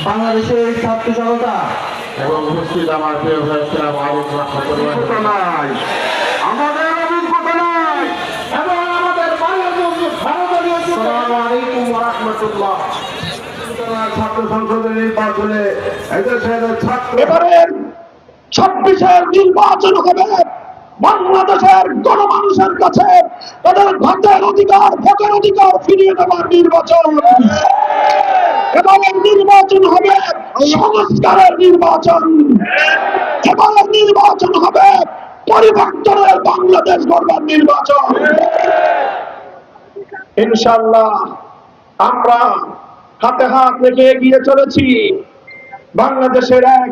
বাংলাদেশের ছাত্র জনতা এবং উপস্থিত আমার প্রিয় ভাই আসসালামু আলাইকুম ওয়া রাহমাতুল্লাহ। আমাদের অভিজ্ঞতা নাই এবং আমাদের ভারতীয় আসসালামু আলাইকুম ওয়া রাহমাতুল্লাহ। ছাত্র সংসদের নির্বাচনে এদেশের ছাত্র এবারের 26-এর নির্বাচন হবে বাংলাদেশের গণমানুষের কাছে তাদের ভোটের অধিকার ফিরিয়ে দেওয়ার নির্বাচন। এবারের নির্বাচন হবে সংস্কারের নির্বাচন। এবারের নির্বাচন হবে পরিবর্তনের বাংলাদেশ গড়বার নির্বাচন। ইনশাআল্লাহ আমরা হাতে হাত রেখে এগিয়ে চলেছি। বাংলাদেশের এক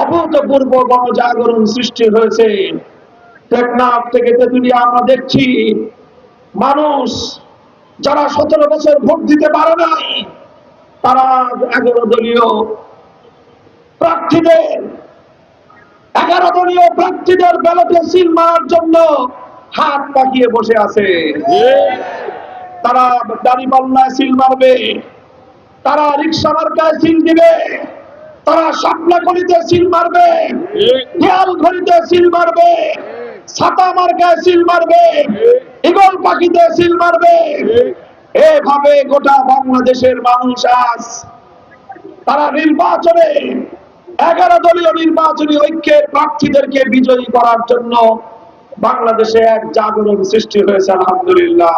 অভূতপূর্ব গণজাগরণ সৃষ্টি হয়েছে। টেকনাফ থেকে তেঁতুলিয়া আমরা দেখছি মানুষ যারা 17 বছর ভোট দিতে পারে নাই, তারা 11 দলীয় প্রার্থীদের ব্যালটে সিল মারার জন্য হাত পাকিয়ে বসে আছে। তারা দাঁড়িপাল্লায় সিল মারবে, তারা রিক্সা মার্কায় সিল দিবে, তারা শাপলা ঘড়িতে সিল মারবে, দেয়াল ঘড়িতে সিল মারবে, ছাতা মার্কায় সিল মারবে, ঈগল পাখিতে সিল মারবে। এভাবে গোটা বাংলাদেশের মানুষ আজ তারা নির্বাচনে 11 দলীয় নির্বাচনী ঐক্যের প্রার্থীদেরকে বিজয়ী করার জন্য বাংলাদেশে এক জাগরণ সৃষ্টি হয়েছে। আলহামদুলিল্লাহ।